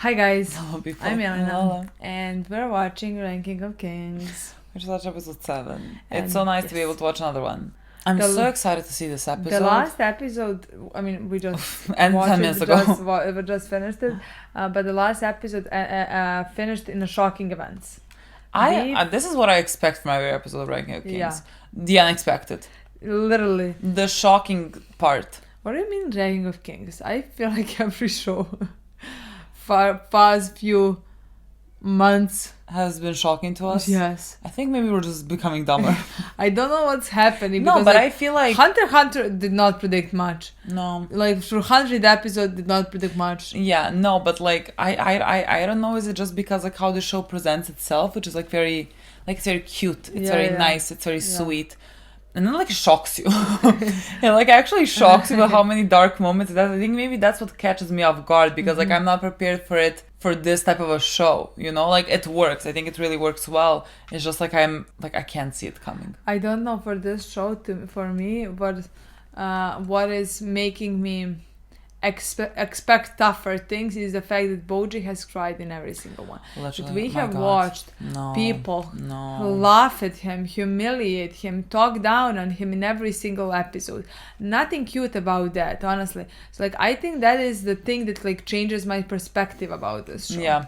Hi guys, Hello people. I'm Milena, Hello. and we're watching Ranking of Kings. We just watched episode 7. And it's so nice to be yes. able to watch another one. I'm so excited to see this episode. The last episode, I mean, we just and watched 10 minutes ago. we just finished it, but the last episode finished in a shocking events. This is what I expect from every episode of Ranking of Kings. Yeah. The unexpected. Literally. The shocking part. What do you mean Ranking of Kings? I feel like every show for past few months has been shocking to us. Yes. I think maybe we're just becoming dumber. I don't know what's happening. No, because, but I feel like Hunter x Hunter did not predict much. No. Like through 100 episodes did not predict much. Yeah, no, but like I don't know, is it just because like how the show presents itself, which is like very it's very cute, it's very nice, it's very sweet. And then like it shocks you. It like actually shocks you with how many dark moments it has. I think maybe that's what catches me off guard because like I'm not prepared for this type of a show, you know? Like it works. I think it really works well. It's just like I can't see it coming. I don't know for this show for me what is making me expect tougher things is the fact that Boji has cried in every single one. Literally, that we have watched people laugh at him, humiliate him, talk down on him in every single episode. Nothing cute about that, honestly. So like I think that is the thing that like changes my perspective about this show. Yeah.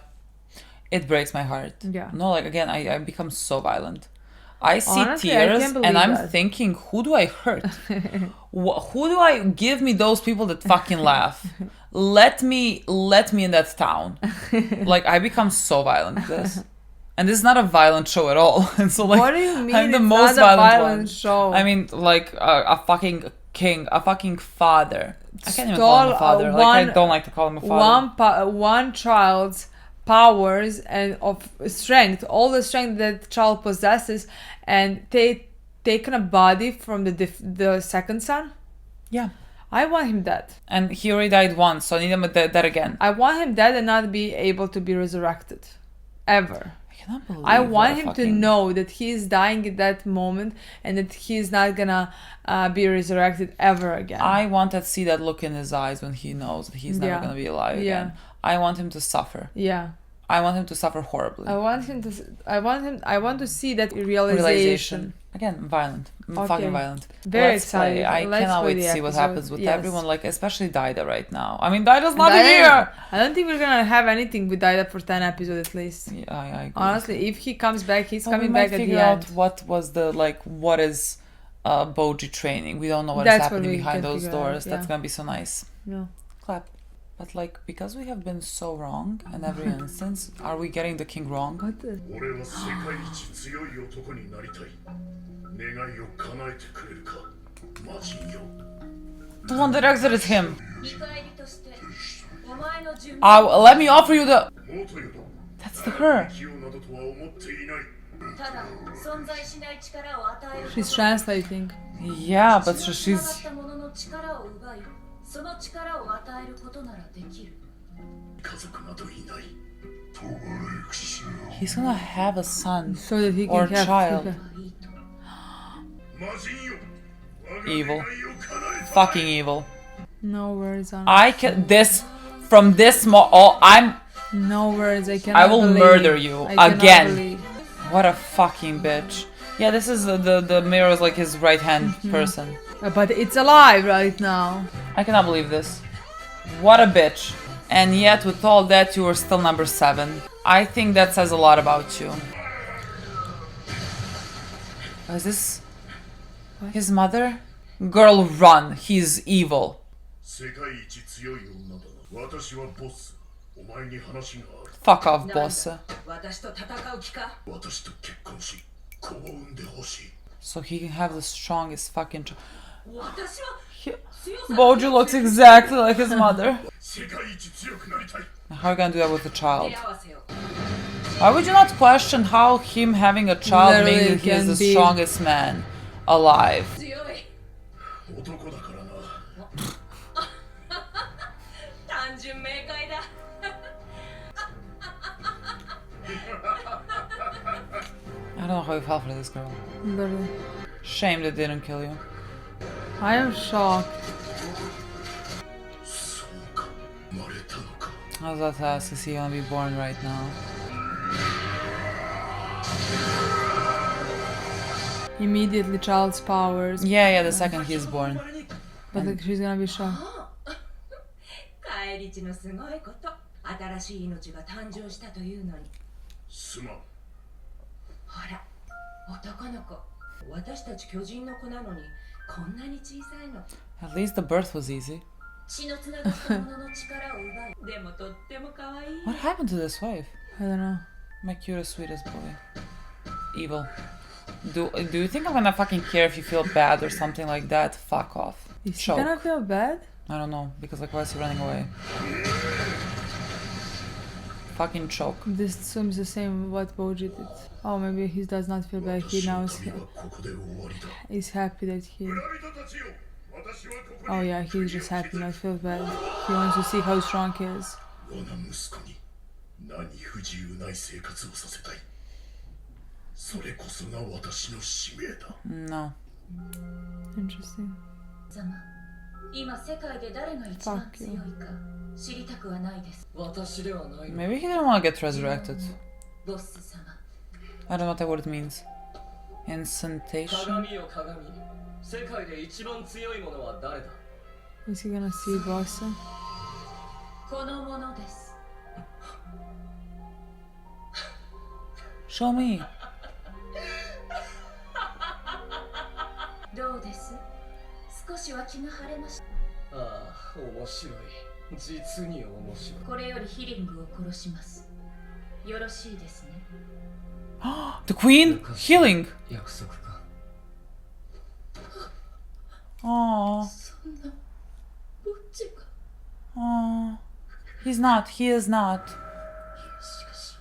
It breaks my heart. Yeah. No, like again, I become so violent. I see Honestly, tears and I'm that. thinking, who do I hurt? Who do I give me those people that fucking laugh? Let me in that town. Like I become so violent with this. And this is not a violent show at all. And so like what do you mean I'm the it's most not a violent show? I mean like a fucking king, a fucking father. I can't even call him a father. I don't like to call him a father. One child's powers and of strength, all the strength that child possesses, and taken a body from the second son. Yeah, I want him dead. And he already died once, so I need him dead again. I want him dead and not be able to be resurrected ever. I cannot believe. I want him to know that he is dying at that moment and that he's not gonna be resurrected ever again. I want to see that look in his eyes when he knows that he's never gonna be alive again. I want him to suffer. Yeah. I want him to suffer horribly. I want to see that realization. Again, violent. Okay. Fucking violent. Very excited. I cannot wait to see what happens with everyone, like especially Daida right now. I mean, Daida's not here. I don't think we're gonna have anything with Daida for 10 episodes at least. Yeah, I agree. Honestly, if he comes back, he's coming back at the end. end. What was the what is Boji training? We don't know what is happening behind those doors. That's gonna be so nice. No. Clap. But like, because we have been so wrong in every instance, are we getting the king wrong? What the? The one that exited him. Let me offer you the... That's her. She's translating. Yeah, but she's... He's gonna have a son so that he can or have child. Evil. Fucking evil. No words on I can from this I'm no words. I will murder you again. What a fucking bitch. Yeah, this is the mirror is like his right hand person. But it's alive right now. I cannot believe this. What a bitch. And yet with all that you are still number 7. I think that says a lot about you. Is this his mother? Girl, run. He's evil. Fuck off, Bosse. So he can have the strongest fucking... Boji looks exactly like his mother. How are you gonna do that with a child? Why would you not question how him having a child means that he is the strongest man alive? I don't know how you fell for this girl. Literally. Shame they didn't kill you. I am shocked. I was about to ask, is he gonna be born right now? Immediately child's powers. Yeah, the second he's born. But like, she's gonna be shocked. 返り血のすごいこと。新しい命が誕生したというのに。すまん。ほら、男の子。私たち巨人の子なのに、こんなに小さいの。At least the birth was easy. 血のつながったものの力を奪い。でもとっても可愛い。What happened to this wife? I don't know. My cutest, sweetest boy. Evil. Do you think I'm gonna fucking care if you feel bad or something like that? Fuck off. Is he gonna feel bad? I don't know, because like why is he running away? Fucking choke. This seems the same what Boji did. Oh, maybe he does not feel bad. He now is happy that he... Oh yeah, he's just happy, not feel bad. He wants to see how strong he is. No. Interesting. Fuck you. Maybe he didn't want to get resurrected. I don't know what that word means. Incantation? Is he gonna see Bosse? Show me. どうです?少しは気が晴れました。ああ、面白い。実に面白い。これよりヒリングを殺します。よろしいですね。The queen healing. 約束か。Aww. そんなぼっちが。Aww. He's not. He is not. しかし。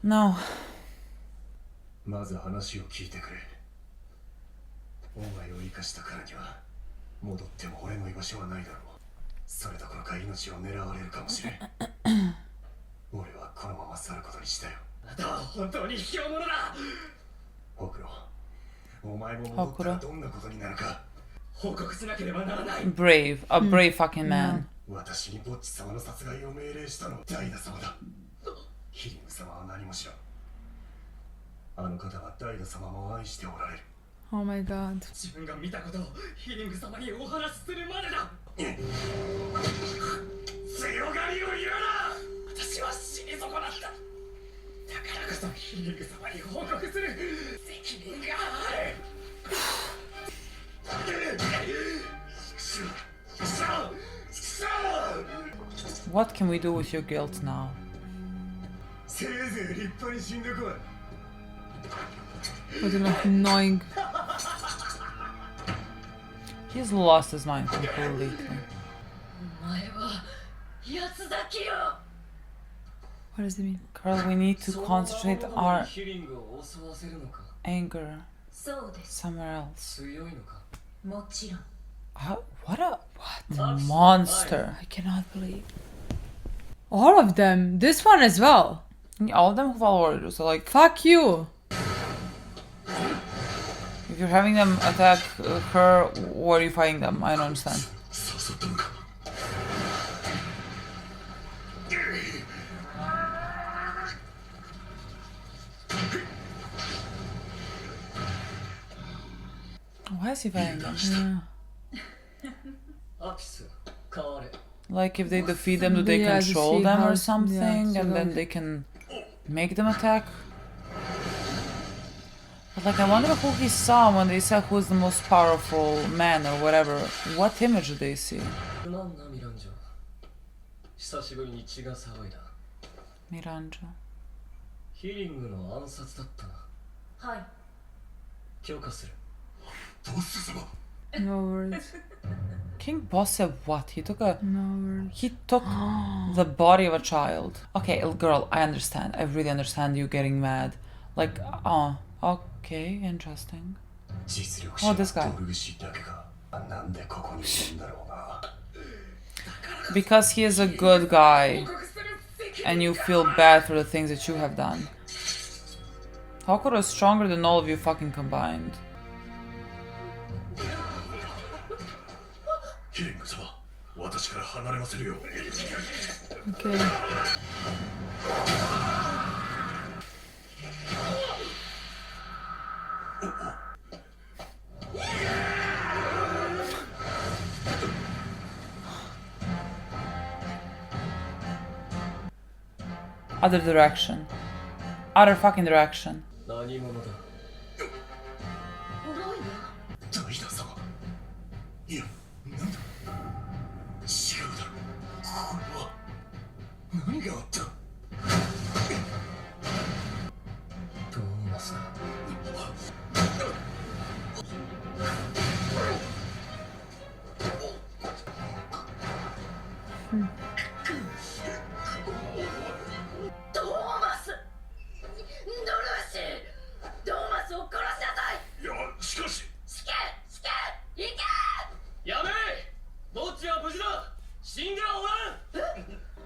No. まず話を聞いてくれ。お前を生かしたからには戻っても俺の居場所はないだろう。それどころか命を狙われるかもしれん。俺はこのまま去ることにしたよ。あなたは本当に卑怯者だ。ほくろ、お前も戻ったらどんなことになるか報告しなければならない。Brave. A brave fucking man. 私にボッチ様の殺害を命令したのはダイダ様だ。ヒリング様は何も知らん。あの方はダイダ様も愛しておられる。Oh my god. 自分が見たことをヒリング様にお話しするまでだ。強がりを言うな。私は死に損なった。だからこそヒリング様に報告する責任がある。What can we do with your guilt now? せいぜい立派に死んでこい。What an annoying. He's lost his mind completely. What does it mean? Girl, we need to concentrate our anger somewhere else. What a monster. I cannot believe. All of them. This one as well. All of them have all orders, so like, Fuck you. if you're having them attack her, what are you fighting them? I don't understand. Why is he fighting them? Like if they defeat them, do they Yeah, control the them or seahorse, something, yeah, and then they can make them attack? But like, I wonder who he saw when they said who's the most powerful man or whatever. What image did they see? Miranja. ヒリングの暗殺だったな。はい。許可する。ボス様。No words. King Bosse, what? He took a... No words. He took the body of a child. Okay, girl, I understand. I really understand you getting mad. Like, oh, okay, interesting. Oh, this guy. Because he is a good guy. And you feel bad for the things that you have done. Hokuro is stronger than all of you fucking combined. Okay. Other direction. Other fucking direction. 何者だダイダ様いやなんだ違うだろこれは何があったトーマスドーマスドルーシードーマスを殺しなさいいやしかし死刑死刑行けやめボッチは無事だ死んではおらん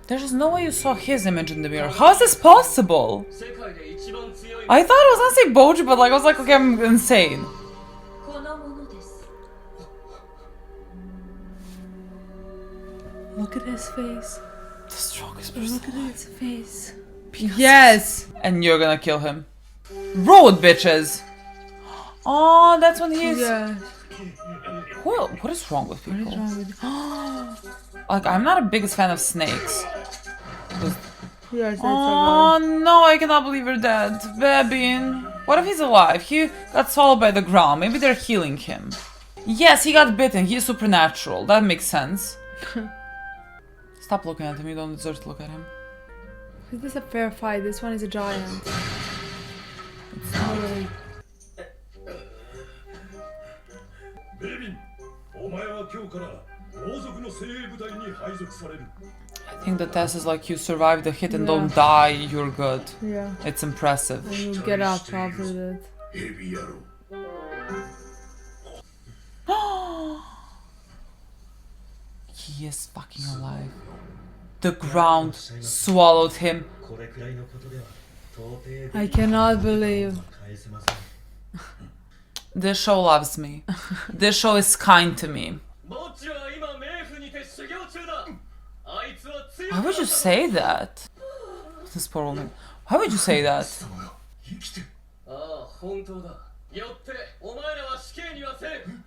There's just no way you saw his image in the mirror. How is this possible? 世界で一番強い I thought it was gonna say Boji, but like I was like, okay, I'm insane. このものです Look at his face. The strongest person. Look at his face. Yes. And you're gonna kill him. Road, bitches. Oh, that's when he's. Yeah. What is wrong with people? What is wrong with you? Like, I'm not a biggest fan of snakes. Yes, that's Oh no, I cannot believe you're dead. Bebin. What if he's alive? He got swallowed by the ground. Maybe they're healing him. Yes, he got bitten. He's supernatural. That makes sense. Stop looking at him. You don't deserve to look at him. Is this a fair fight? This one is a giant. It's not really. ベビンお前は今日から王族の精鋭部隊に配属される I think the test is like you survive the hit and don't die, you're good. Yeah. It's impressive. And you'll get up after that. ヘビ野郎 He is fucking alive. The ground swallowed him. これくらいのことでは到底 I cannot believe. 返せません This show loves me. This show is kind to me. ボッチは今冥府にて修行中だあいつは強 Why would you say that? This poor woman. Why would you say that? 様が生きてああ本当だよってお前らは死刑にはせん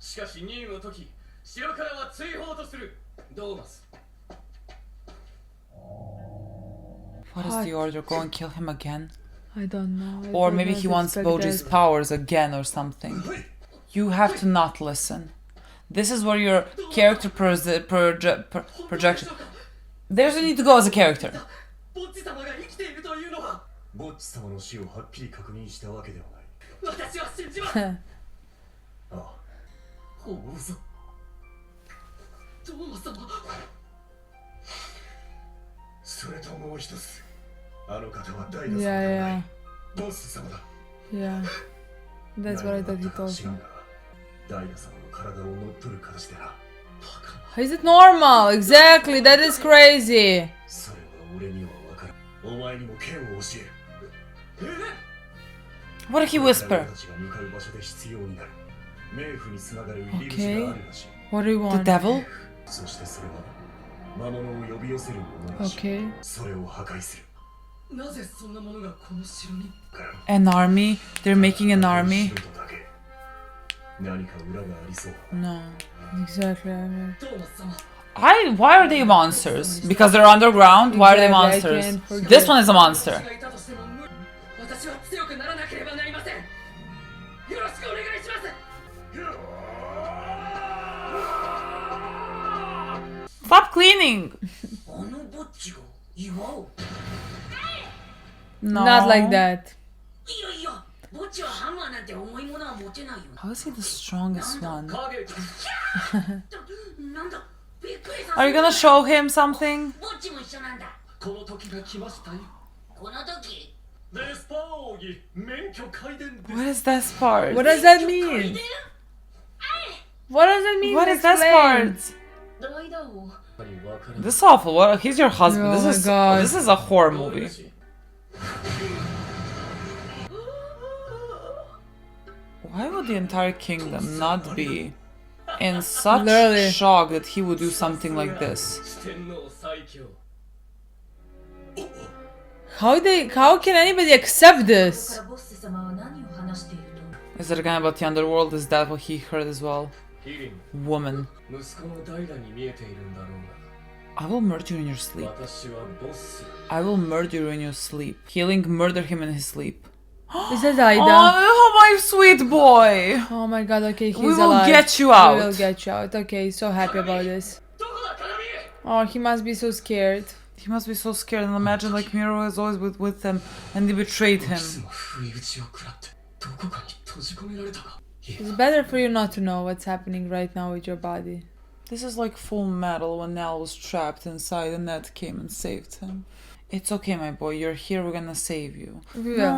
しかし任務を解き城からは追放とするドーマス What is the order? Go and kill him again? I don't know. I Or don't maybe know he if wants it's like Boji's that. powers again or something. You have to not listen. This is where your character projection. There's a need to go as a character. ボッチ様が生きているというのはボッチ様の死をはっきり確認したわけではない私は信じますああほう嘘ドーマ様それともう一つあの方はダイダ様 Yeah, ではな yeah. いボッス様だ Yeah. That's what I thought he told 知らん me. がダイダ様の体を乗っ取る形でな How is it normal? Exactly. That is crazy. それは俺には分からんお前にも剣を教える What did he whisper? 俺たちが向かう場所で必要になる冥府につながる入り口があるらしい What do you The want? devil? そしてそれは魔物を呼び寄せるものらしい Okay. それを破壊するなぜそんなものがこの城に An army? They're making an army? 何か裏がありそう No. Exactly. I mean. ドーマス様 Why are they monsters? Because they're underground? Why are they Exactly, I monsters? can't forget. This one is a monster. 私がいたとしても無理私は強くならなければなりませんよろしくお願いします Stop cleaning! あのボッチが岩を No. Not like that. いやいやボッチはハンマーなんて重いものは持てないよ How is he the strongest one? 影なんだびっくりさ Are you gonna show him something? ボッチも一緒なんだこの時が来ましたよこの時デスパー奥義免許開伝です What is this part? What does that mean? What does that mean? What is this Explain. part? 間を This is awful. What? He's your husband. Oh This my is God. this is a horror movie. Why would the entire kingdom not be in such Literally. shock that he would do something like this? 四天王最強 How can anybody accept this? ボッセ様は何を話していると Is it again about the underworld? Is that what he heard as well? ヒリン Woman. 息子のダイダに見えているんだろう I will murder you in your sleep. が私はボッス I will murder you in your sleep. Healing, murder him in his sleep. Is that Daida? Oh, my sweet boy. Oh my god, okay, he's We will alive. get you out. We will get you out. Okay, so happy about this. どこだ鏡 Oh, he must be so scared. He must be so scared, and imagine like Miro is always with them, and they betrayed him. スも不意打ちを食らってどこかに閉じ込められたか It's better for you not to know what's happening right now with your body. This is like Full Metal when Nell was trapped inside and Ned came and saved him. It's okay, my boy, you're here, we're gonna save you. Yeah.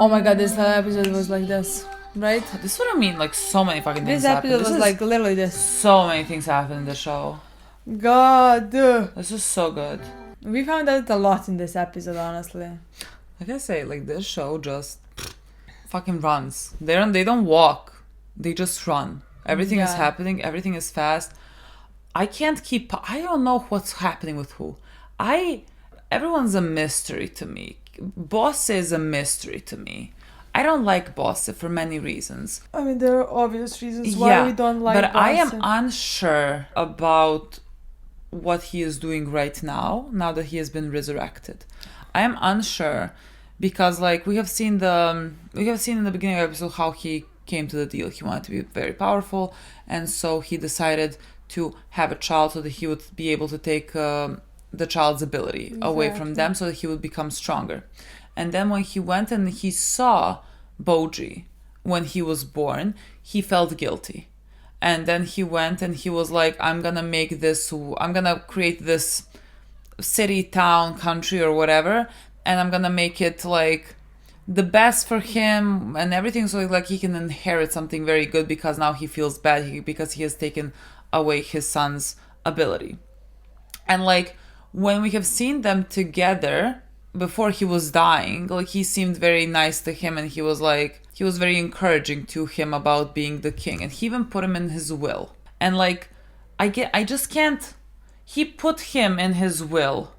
Oh my god, this episode was like this, right? This is what I mean, like so many fucking things This episode happen. was This is- like literally this. so many things happen in the show. God. This is so good. We found out a lot in this episode, honestly. Like I say, like this show just fucking runs. They don't walk. They just run. Everything is Yeah. happening. Everything is fast. I can't keep. I don't know what's happening with who. Everyone's a mystery to me. Bosse is a mystery to me. I don't like Bosse for many reasons. I mean, there are obvious reasons why we don't like but I am Bosse. unsure about what he is doing right now that he has been resurrected. I am unsure because like we have seen in the beginning of the episode how he came to the deal. He wanted to be very powerful, and so he decided to have a child so that he would be able to take the child's ability away from them so that he would become stronger. And then when he went and he saw Boji when he was born, he felt guilty. And then he went and he was like, I'm gonna create this city, town, country, or whatever, and I'm gonna make it like the best for him and everything, so like he can inherit something very good, because now he feels bad because he has taken away his son's ability. And like when we have seen them together before he was dying, like he seemed very nice to him, and he was very encouraging to him about being the king, and he even put him in his will. And like I just can't. He put him in his will,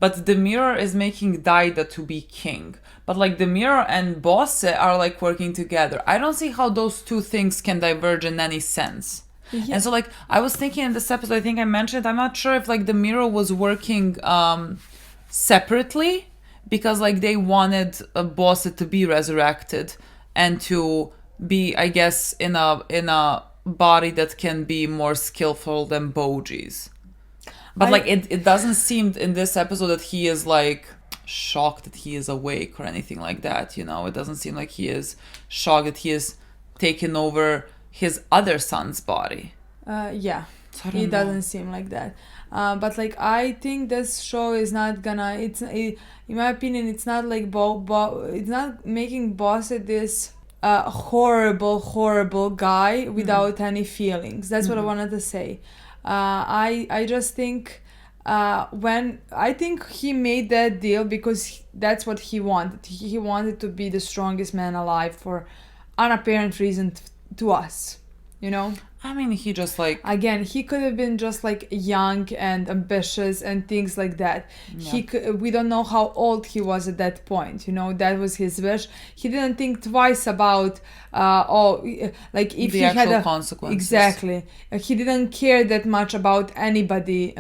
but the mirror is making Daida to be king. But like the mirror and Bosse are like working together. I don't see how those two things can diverge in any sense. Yeah. And so like I was thinking in this episode, I think I mentioned, I'm not sure if like the mirror was working separately, because like they wanted Bosse to be resurrected and to be, I guess, in a body that can be more skillful than Boji's. But like it doesn't seem in this episode that he is like shocked that he is awake or anything like that, you know? It doesn't seem like he is shocked that he has taken over his other son's body. Yeah, So it doesn't seem like that. But like I think this show is not gonna. In my opinion, it's not like it's not making Bosse this horrible guy without any feelings. That's what I wanted to say. I just think I think he made that deal because that's what he wanted. He wanted to be the strongest man alive for unapparent reason to us, you know? I mean, he just like... Again, he could have been just like young and ambitious and things like that. Yeah. We don't know how old he was at that point, you know? That was his wish. He didn't think twice about, like if the he had actual consequences. Exactly. He didn't care that much about anybody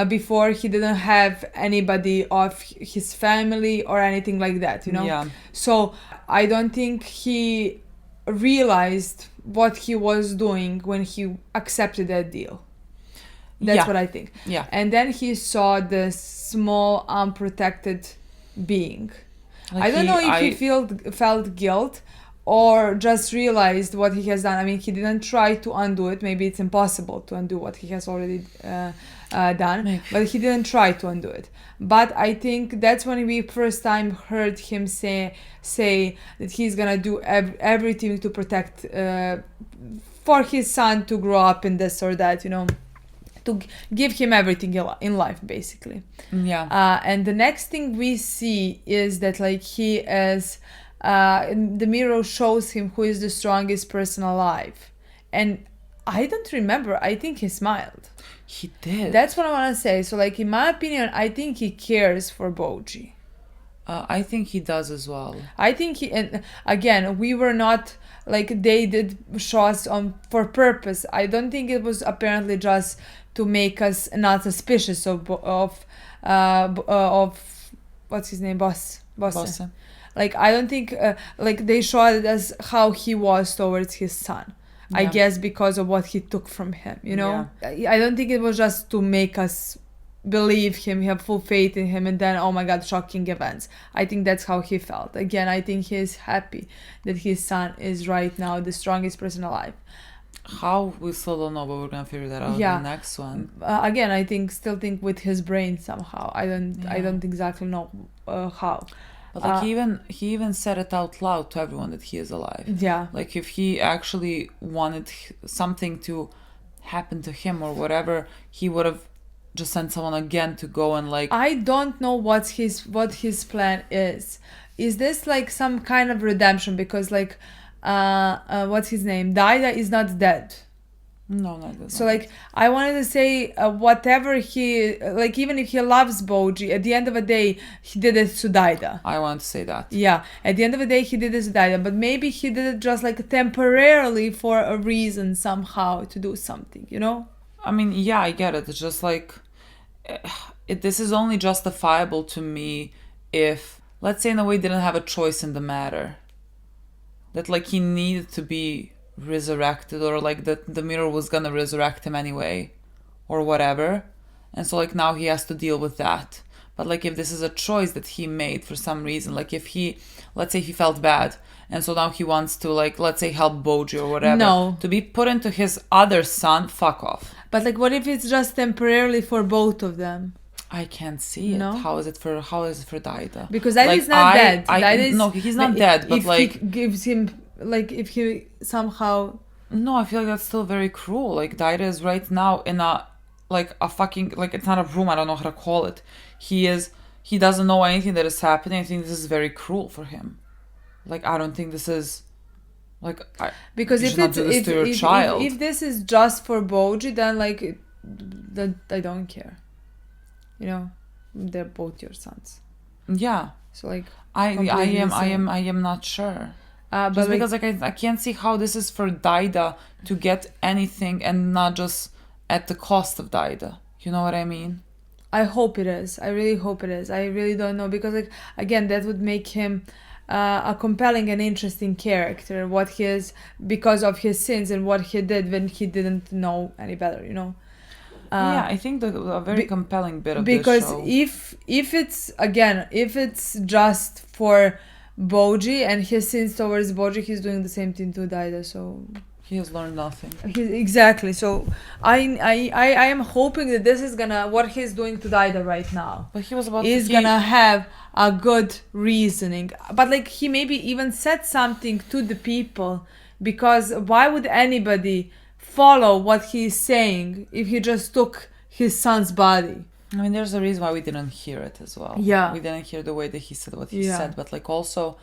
before. He didn't have anybody of his family or anything like that, you know? Yeah. So I don't think he realized what he was doing when he accepted that deal. That's what I think. Yeah. And then he saw this small unprotected being. Like I don't know if he felt guilt or just realized what he has done. I mean, he didn't try to undo it. Maybe it's impossible to undo what he has already done. Maybe. But he didn't try to undo it. But I think that's when we first time heard him say that he's gonna do everything to protect for his son to grow up in this or that, you know, to give him everything in life, basically. Yeah. And the next thing we see is that like he is the mirror shows him who is the strongest person alive, and I don't remember. I think he smiled. He did. That's what I want to say. So like in my opinion, I think he cares for Boji. I think he does as well. I think he, and again, we were not like they did show us on for purpose. I don't think it was apparently just to make us not suspicious of what's his name, Bosse. Like I don't think like they showed us how he was towards his son. Yeah. I guess because of what he took from him, you know. Yeah. I don't think it was just to make us believe him, have full faith in him, and then oh my god, shocking events. I think that's how he felt. Again, I think he is happy that his son is right now the strongest person alive. How, we still don't know, but we're gonna figure that out in the next one. Again, I still think with his brain somehow. I don't exactly know how. But like he even said it out loud to everyone that he is alive. Yeah. Like if he actually wanted something to happen to him or whatever, he would have just sent someone again to go and like. I don't know what his plan is. Is this like some kind of redemption? Because like, what's his name? Daida is not dead. No, not so like I wanted to say whatever he like, even if he loves Boji, at the end of the day he did it to Daida. I want to say that. Yeah, at the end of the day he did it to Daida, but maybe he did it just like temporarily for a reason somehow to do something, you know? I mean, yeah, I get it. It's just like this is only justifiable to me if, let's say, in a way, didn't have a choice in the matter. That like he needed to be resurrected, or like that the mirror was gonna resurrect him anyway, or whatever, and so like now he has to deal with that. But like if this is a choice that he made for some reason, like if he, let's say he felt bad and so now he wants to like, let's say, help Boji or whatever, to be put into his other son, fuck off. But like what if it's just temporarily for both of them? I can't see it. No? How is it for Daida? Because Daida is not dead. No, he's not dead, but if like he gives him, like if he somehow. No, I feel like that's still very cruel. Like Daida is right now in a fucking, like, it's not a room, I don't know how to call it. He doesn't know anything that is happening. I think this is very cruel for him. Like I don't think this is like because if this is just for Boji, then like I don't care. You know, they're both your sons. Yeah. So like I am not sure. But just because like I can't see how this is for Daida to get anything and not just at the cost of Daida. You know what I mean? I hope it is. I really hope it is. I really don't know, because like again, that would make him a compelling and interesting character. What he is because of his sins and what he did when he didn't know any better. You know. Yeah, I think a very compelling bit of because this show. if it's just for Boji and his sins towards Boji, he's doing the same thing to Daida, so he has learned nothing. Exactly. So I am hoping that this is gonna, what he's doing to Daida right now, but he was about is gonna have a good reasoning. But like he maybe even said something to the people, because why would anybody follow what he's saying if he just took his son's body? I mean, there's a reason why we didn't hear it as well. Yeah. We didn't hear the way that he said what he said. But like also,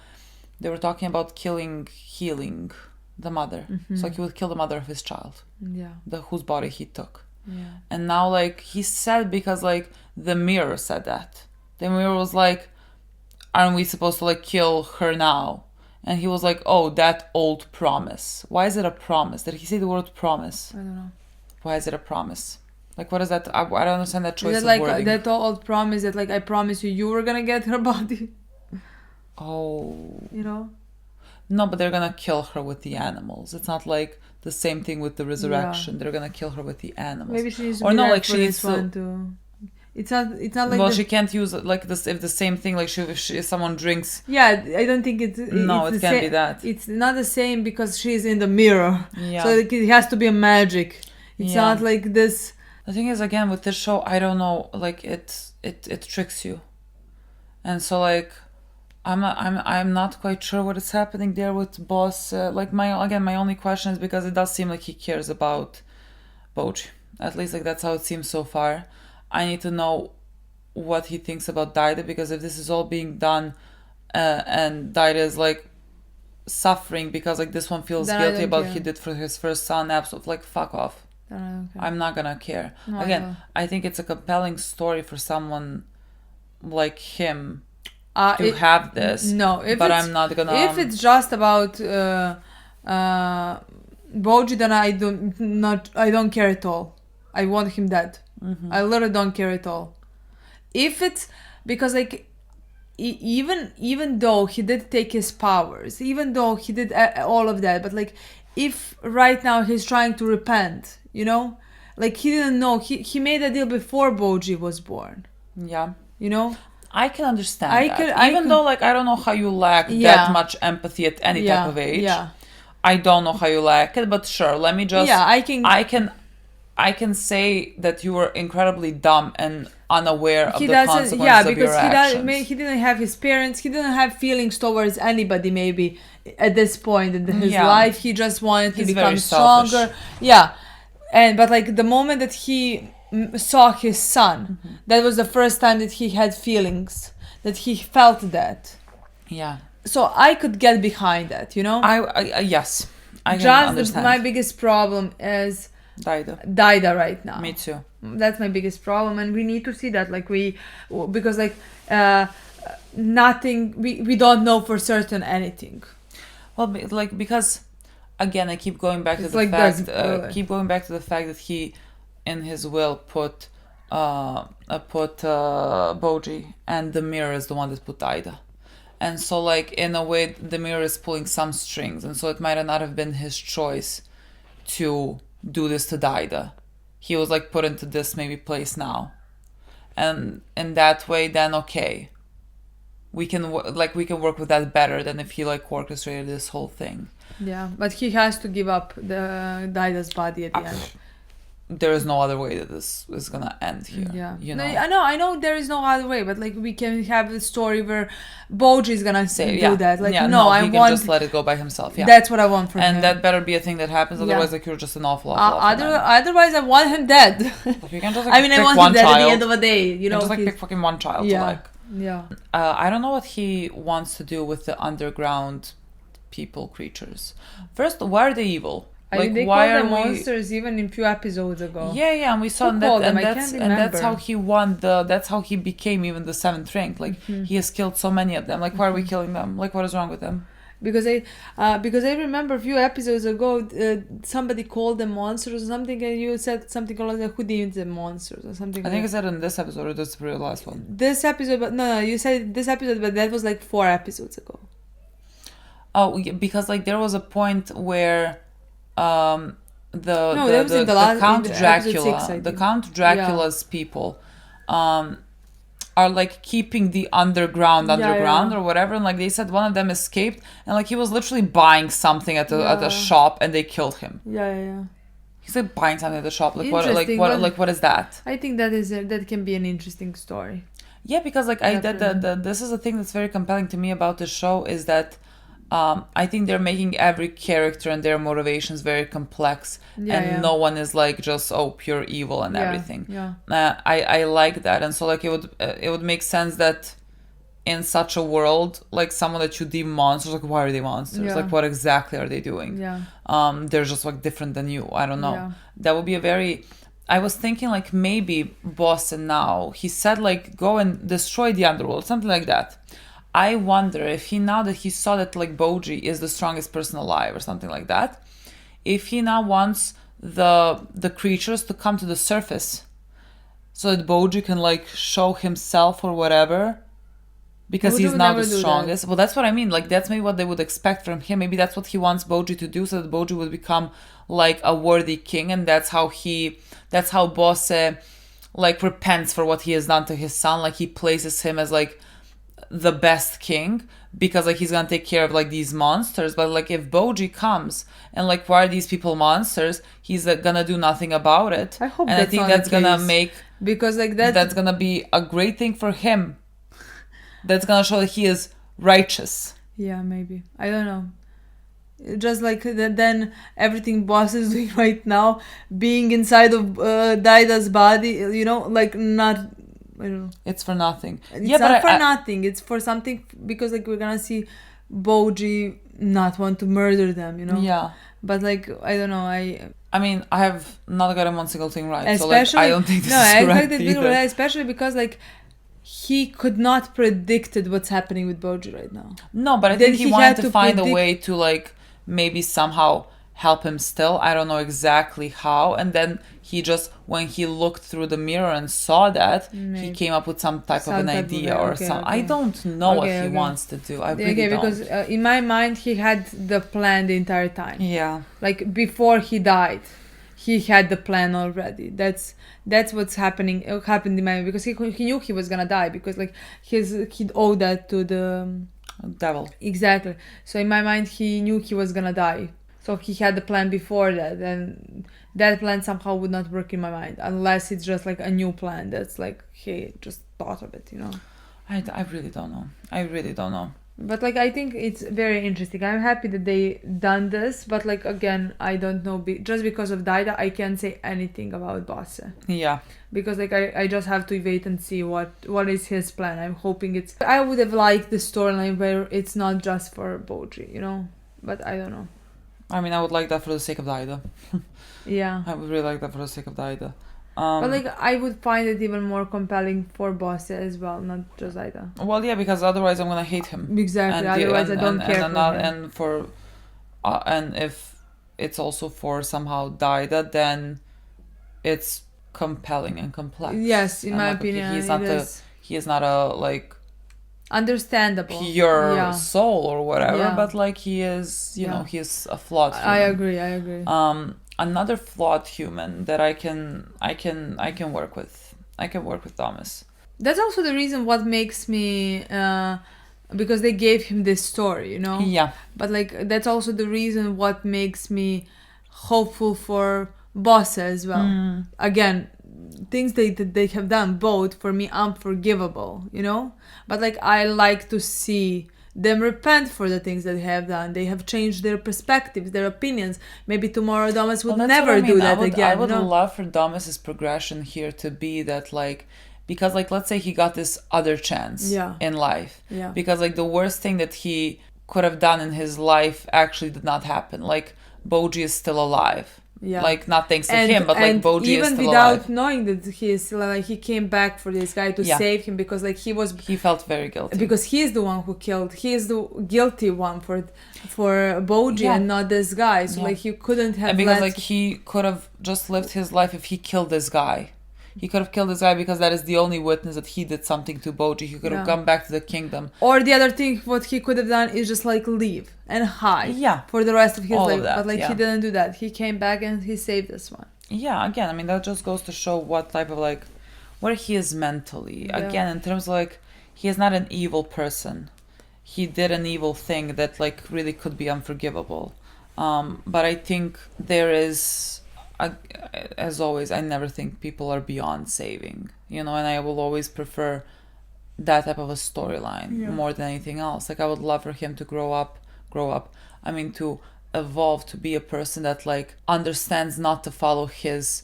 they were talking about healing the mother. Mm-hmm. So like he would kill the mother of his child. Yeah. Whose body he took. Yeah. And now like he said, because like the mirror said that. The mirror was like, aren't we supposed to like kill her now? And he was like, oh, that old promise. Why is it a promise? Did he say the word promise? I don't know. Why is it a promise? Like, what is that? I don't understand that choice of wording. Like that old promise that like, I promise you were gonna get her body. Oh. You know? No, but they're gonna kill her with the animals. It's not like the same thing with the resurrection. Yeah. They're gonna kill her with the animals. Maybe she needs to be no, like she needs to... It's not like. Well, she can't use it like this. If the same thing, like if someone drinks. Yeah, I don't think it can't be that. It's not the same because she's in the mirror. Yeah. So like, it has to be a magic. It's not like this. The thing is, again, with this show, I don't know. Like it tricks you, and so like, I'm not quite sure what is happening there with Bosse. Like my only question is because it does seem like he cares about Boji. At least like that's how it seems so far. I need to know what he thinks about Daida, because if this is all being done and Daida is like suffering because like this one feels guilty about what he did for his first son, absolutely like fuck off. I'm not gonna care. Again, I think it's a compelling story for someone like him. to have this. No, but I'm not gonna. If it's just about Boji, then I don't care at all. I want him dead. I literally don't care at all. If it's because like even though he did take his powers, even though he did all of that, but like if right now he's trying to repent, you know, like he didn't know, he made a deal before Boji was born. Yeah. You know? I can understand that. Even though like I don't know how you lack that much empathy at any type of age. Yeah. I don't know how you lack it, but sure, let me just I can say that you were incredibly dumb and unaware of the consequences of your actions. He didn't have his parents, he didn't have feelings towards anybody maybe at this point in his life. He just wanted to become stronger. Yeah. But like the moment that he saw his son, that was the first time that he had feelings, that he felt that. Yeah. So I could get behind that, you know? Yes. I can understand. My biggest problem is Daida right now. Me too. That's my biggest problem, and we need to see that because nothing, we don't know for certain anything. Well, like because again, I keep going back to the fact that he in his will put Boji, and the mirror is the one that put Daida. And so like in a way the mirror is pulling some strings, and so it might not have been his choice to do this to Daida. He was like put into this maybe place now, and in that way then okay, we can work with that better than if he like orchestrated this whole thing. Yeah, but he has to give up the Daida's body at the end. There is no other way that this is gonna end here. Yeah, you know. I know there is no other way, but like we can have a story where Boji is gonna do that. Like he can just let it go by himself. Yeah, that's what I want from him. And that better be a thing that happens. Otherwise, like you're just an awful otherwise, I want him dead. Like, you can just, like, I want him dead at the end of the day. You know, just like pick fucking one child. Yeah, to, like. Yeah. I don't know what he wants to do with the underground creatures. First, why are they evil? Like, they why called them are monsters even in few episodes ago. Yeah, and we saw that, and that's how he won that's how he became even the 7th rank. Like he has killed so many of them. Like why are we killing them? Like what is wrong with them? Because I remember a few episodes ago somebody called them monsters or something, and you said something like who named them monsters or something. I think I said in this episode or this is the last one. This episode, but no, you said this episode, but that was like 4 episodes ago. Oh, yeah, because like there was a point where the Count Dracula's people are like keeping the underground or whatever, and like they said one of them escaped, and like he was literally buying something at a shop and they killed him. He's like buying something at the shop. Like what is that? I think that can be an interesting story. Yeah, because like this is a thing that's very compelling to me about the show is that I think they're making every character and their motivations very complex, no one is like just pure evil and everything. I like that, and so like it would make sense that in such a world, like someone that you deem monsters, like why are they monsters? Like what exactly are they doing? They're just like different than you. I don't know. That would be I was thinking like maybe Bosse now, he said like go and destroy the underworld, something like that. I wonder if now that he saw that like Boji is the strongest person alive or something like that, if he now wants the creatures to come to the surface so that Boji can like show himself or whatever, because Boji he's now the That. strongest. Well, that's what I mean. Like that's maybe what they would expect from him. Maybe that's what he wants Boji to do, so that Boji would become like a worthy king, and that's how Bosse like repents for what he has done to his son. Like he places him as like the best king because like he's gonna take care of like these monsters. But like if Boji comes and like why are these people monsters, he's gonna do nothing about it. I think that's gonna make, because like that's gonna be a great thing for him. That's gonna show that he is righteous. Yeah, maybe, I don't know. Just like then everything Boss is doing right now, being inside of Daida's body, you know, like not, I don't know. It's for nothing. It's not for nothing. It's for something, because like we're gonna see Boji not want to murder them, you know. Yeah. But like I don't know. I mean, I have not gotten one single thing right. So like I don't think this is correct either. Especially because like he could not predicted what's happening with Boji right now. No, but I Then think he he wanted had to to find a predict- way to like maybe somehow help him still. I don't know exactly how. And then he just, when he looked through the mirror and saw that, he Maybe. came up with some type of an Some type of idea way, or okay, some. I okay. don't know what Okay, he okay. wants to do. I really Okay, don't. because in my mind he had the plan the entire time. Yeah. Like before he died, he had the plan already. That's what's happening. It happened in my mind because he knew he was gonna die because like he'd owe that to the Devil. exactly. So in my mind he knew he was gonna die. So he had the plan before that, and that plan somehow would not work in my mind unless it's just like a new plan that's like he just thought of it, you know. I really don't know. I really don't know. But like I think it's very interesting. I'm happy that they done this, but like again, I don't know. Just because of Daida, I can't say anything about Bosse Yeah. because like I just have to wait and see what is his plan. I'm hoping it's. I would have liked the storyline where it's not just for Boji, you know. But I don't know. I mean, I would like that for the sake of Daida. Yeah. I would really like that for the sake of Daida. But like I would find it even more compelling for Bosse as well, not just Daida. Well, yeah, because otherwise I'm gonna hate him. Exactly. Otherwise, I don't care for him. And if it's also for somehow Daida, then it's compelling and complex. Yes, in And my like, okay, opinion, he is not a like understandable pure soul or whatever, Yeah. but like he is, you know, Yeah. he is a flawed human. I agree. Another flawed human that I can work with. I can work with Thomas. That's also the reason what makes me because they gave him this story, you know. Yeah. But like that's also the reason what makes me hopeful for Bosse as well. Again, things that they have done both for me unforgivable, you know. But like I like to see them repent for the things that they have done. They have changed their perspectives, their opinions. Maybe tomorrow Thomas would never do that again. I would love for Thomas's progression here to be that like, because like let's say he got this other chance in life. Yeah. Because like the worst thing that he could have done in his life actually did not happen. Like Boji is still alive. Yeah. Like not thanks to him, but like Boji is still alive. Even without knowing that he is still alive, he came back for this guy to save him because like he felt very guilty. Because he is the one who killed. He is the guilty one for Boji and not this guy. So like he couldn't have. And because like he could have just lived his life if he killed this guy. He could have killed this guy because that is the only witness that he did something to Boji. He could have come back to the kingdom. Or the other thing, what he could have done is just like leave and hide for the rest of his life. But like he didn't do that. He came back and he saved this one. Yeah, again, I mean that just goes to show what type of like where he is mentally. Yeah. Again, in terms of like he is not an evil person. He did an evil thing that like really could be unforgivable. But I think there is. As always, I never think people are beyond saving, you know, and I will always prefer that type of a storyline more than anything else. Like I would love for him to grow up. I mean, to evolve to be a person that like understands not to follow his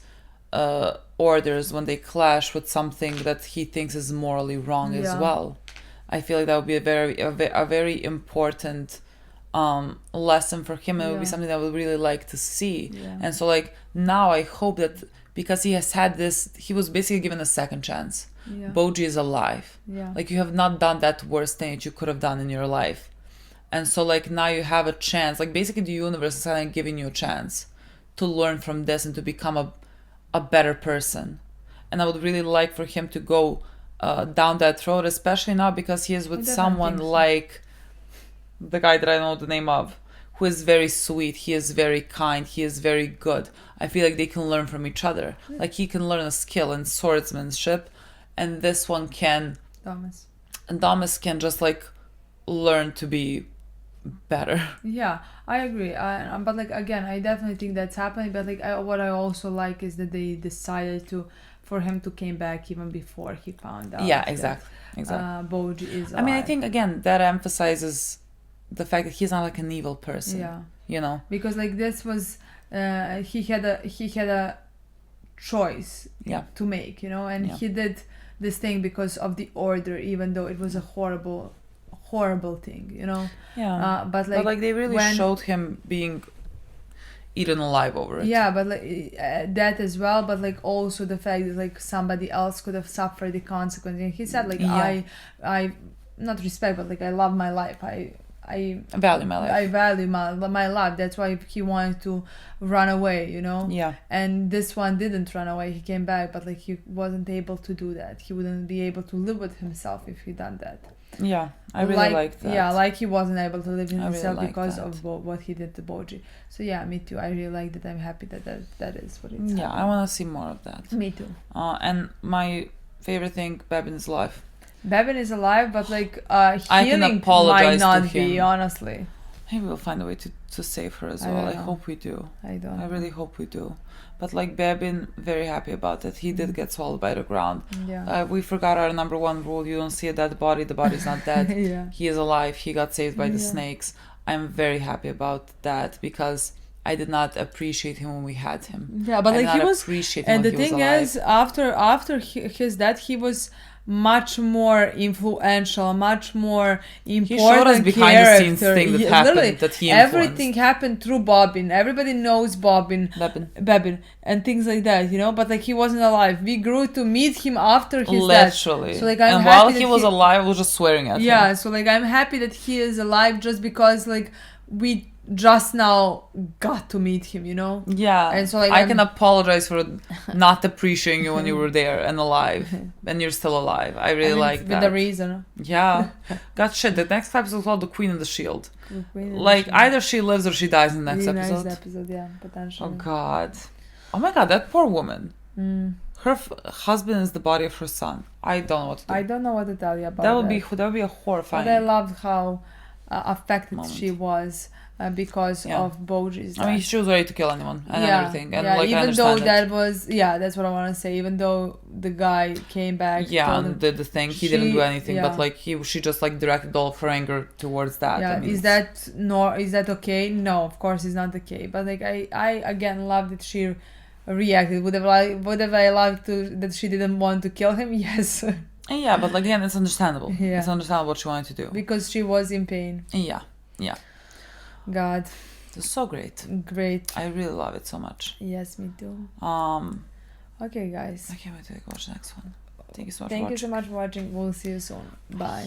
orders when they clash with something that he thinks is morally wrong as well. I feel like that would be a very important lesson for him. It would be something that I would really like to see. And so like now I hope that because he has had this, he was basically given a second chance. Boji is alive. Like you have not done that worst thing that you could have done in your life. And so like now you have a chance, like basically the universe is kind of giving you a chance to learn from this and to become a better person. And I would really like for him to go down that road, especially now because he is with someone like the guy that I know the name of, who is very sweet, he is very kind, he is very good. I feel like they can learn from each other. Like he can learn a skill in swordsmanship, and this one can... Thomas can just like learn to be better. Yeah, I agree. But like again, I definitely think that's happening. But like what I also like is that they decided for him to came back even before he found out. Yeah, exactly. Boji is alive. I mean, I think again that emphasizes the fact that he's not like an evil person. Yeah, you know, because like this was he had a choice to make, you know, and he did this thing because of the order, even though it was a horrible thing, you know. Yeah. But like they really showed him being eaten alive over it. Yeah, but like that as well, but like also the fact that like somebody else could have suffered the consequences. And he said like I not respect, but like I love my life. I value my life. I value my life. That's why he wanted to run away, you know? Yeah. And this one didn't run away. He came back, but like he wasn't able to do that. He wouldn't be able to live with himself if he done that. Yeah, I really liked that. Yeah, like he wasn't able to live in himself really because that. of what he did to Boji. So yeah, me too. I really like that. I'm happy that is what it's. Yeah, I want to see more of that. Me too. And my favorite thing, Bebin is alive. Bebin is alive, but like I can healing apologize might not to him. be, honestly. Maybe we'll find a way to save her as well. I hope we do. I really hope we do. But like Bebin, very happy about it. He did get swallowed by the ground. Yeah. We forgot our number one rule. You don't see a dead body. The body's not dead. Yeah. He is alive. He got saved by the snakes. I'm very happy about that because I did not appreciate him when we had him. Yeah, but like he was, and the thing is, after his death, he was much more influential, much more important. He showed us behind the scenes thing that happened, that he influenced. Everything happened through Bebin. Everybody knows Bebin and things like that, you know. But like he wasn't alive. We grew to meet him after his death. So like and while he was alive, I was just swearing at him. Yeah, so like I'm happy that he is alive just because like we just now got to meet him, you know? Yeah. And so like I can apologize for not appreciating you when you were there and alive. And you're still alive. I really like that. With a reason. Yeah. God shit, the next episode is called The Queen of the Shield. Either she lives or she dies in the next episode. Next episode, yeah, potentially. Oh god. Oh my god, that poor woman. Her husband is the body of her son. I don't know what to do. I don't know what to tell you about that. That would be a horrifying. But I loved how affected she was. Because of Boji's death. I mean, she was ready to kill anyone and everything. And like, even though that was, that's what I want to say. Even though the guy came back, and did the thing, he didn't do anything. But like she just like directed all of her anger towards that. Yeah, I mean, is that okay? No, of course it's not okay. But like I again love that she reacted. Would have I liked that she didn't want to kill him? Yes. Yeah, but again, it's understandable. Yeah. It's understandable what she wanted to do because she was in pain. Yeah. God, it's so great. I really love it so much. Yes, me too. Okay, guys. I can't wait to watch the next one. Thank you so much. Thank you so much for watching. We'll see you soon. Bye.